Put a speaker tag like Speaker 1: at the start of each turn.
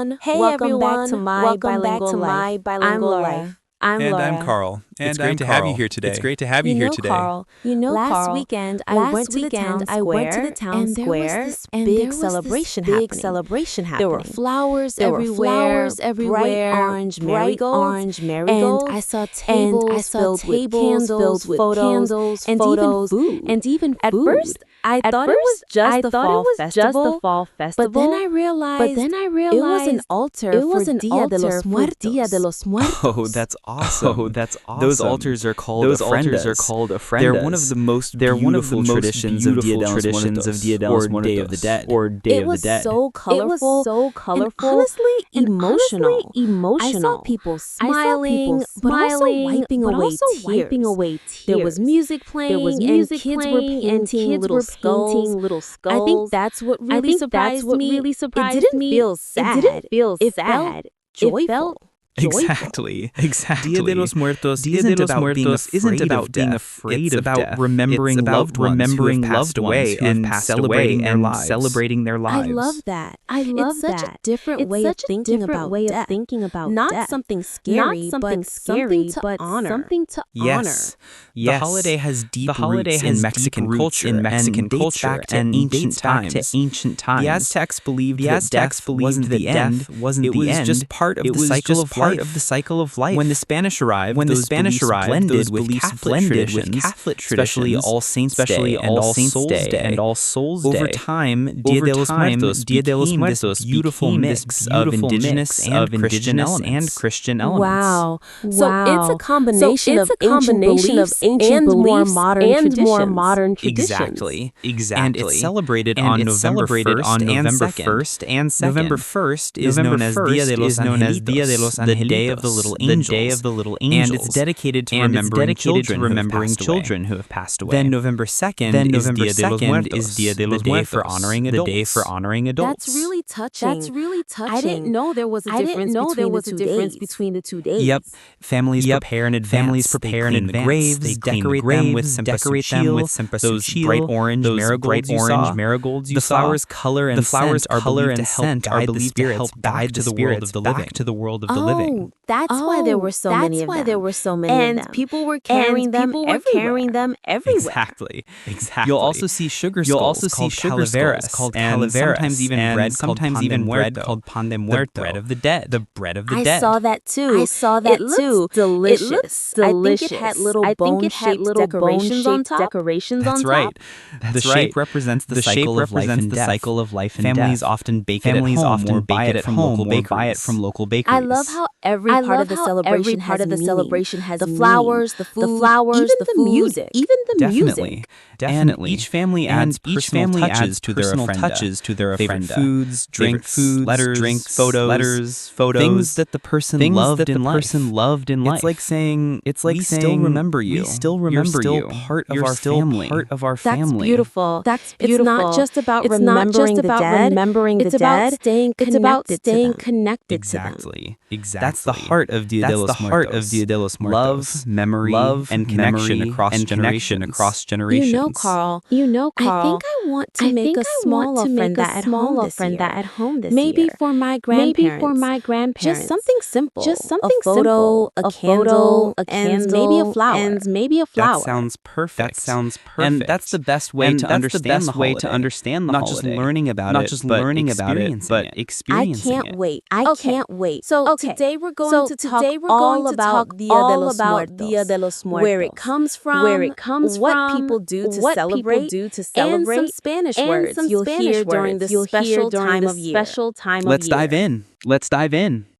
Speaker 1: Welcome back to My Bilingual Life. I'm Laura.
Speaker 2: I'm Carl.
Speaker 3: It's great to have you here today.
Speaker 2: It's great to have you here today.
Speaker 1: Carl, last weekend I went to the town square, and there was this big celebration happening. There were flowers everywhere, bright orange marigolds, and I saw tables filled with candles, photos, and even food. At first, I thought it was just the fall festival, but then I realized it was an altar for Dia de los Muertos.
Speaker 3: Oh, that's awesome. Those altars are called ofrendas. They're one of the most beautiful traditions of Dia de los Muertos, or Day of the Dead.
Speaker 1: It was so colorful, and honestly emotional. I saw people smiling, but also wiping away tears. There was music playing, and kids were painting little skulls. I think that's what really surprised me. It didn't feel sad. It felt joyful.
Speaker 3: Exactly.
Speaker 2: Dia de los Muertos isn't about being afraid of death. It's about remembering loved ones who have passed away and celebrating their lives.
Speaker 1: I love that. It's such a different way of thinking about death. Not something scary, but something to honor.
Speaker 3: Yes. The holiday has deep roots in Mexican culture and dates back to ancient times. The Aztecs believed that death wasn't the end. It was just part of the cycle of life. When the Spanish arrived, those beliefs blended with Catholic traditions, especially All Saints Day and All Souls Day. Over time, Dia de los Muertos became this beautiful mix of indigenous and Christian elements.
Speaker 1: Wow. So it's a combination of ancient beliefs and more modern traditions.
Speaker 3: Exactly. And it's celebrated on November 1st and 2nd. November 1st is known as Dia de los Angelitos, the Day of the Little Angels, and it's dedicated to remembering children who have passed away. Then November 2nd is Dia de los Muertos, the day for honoring adults.
Speaker 1: That's really touching. I didn't know there was a difference between the 2 days.
Speaker 3: Yep. Families prepare in advance. They clean the graves. They decorate them with cempasúchil, those bright orange marigolds you saw. The flowers are believed to help guide the spirits back to the world of the living.
Speaker 1: That's why there were so many of them. And people were carrying them everywhere.
Speaker 3: Exactly. You'll also see sugar skulls called calaveras, and sometimes even bread called pan de muerto, the bread of the dead.
Speaker 1: I saw that too. It looks delicious. I think it had little bone-shaped decorations on top.
Speaker 3: That's right. The shape represents the cycle of life and death. Families often bake it at home or buy it from local bakeries.
Speaker 1: I love how every part of the celebration has the flowers, the food, even the music.
Speaker 3: Definitely. And each family adds personal touches to their ofrenda. Favorite foods, drinks, letters, photos, things that the person loved in life. It's like saying, we still remember you. You're still part of our family.
Speaker 1: That's beautiful. It's not just about remembering the dead. It's about staying connected to them.
Speaker 3: Exactly. That's the heart of Dia de los Muertos. Love, memory, and connection across generations.
Speaker 1: Carl, I think I want to make a small ofrenda at home this year. Maybe for my grandparents. Just something simple. A photo, a candle, and maybe a flower.
Speaker 3: That sounds perfect. And that's the best way to understand the holiday. Not just learning about it, but experiencing it.
Speaker 1: I can't wait. So today we're going to talk all about Dia de los Muertos, where it comes from, what people do to celebrate, and some Spanish words you'll hear during this special time of year.
Speaker 3: Let's dive in.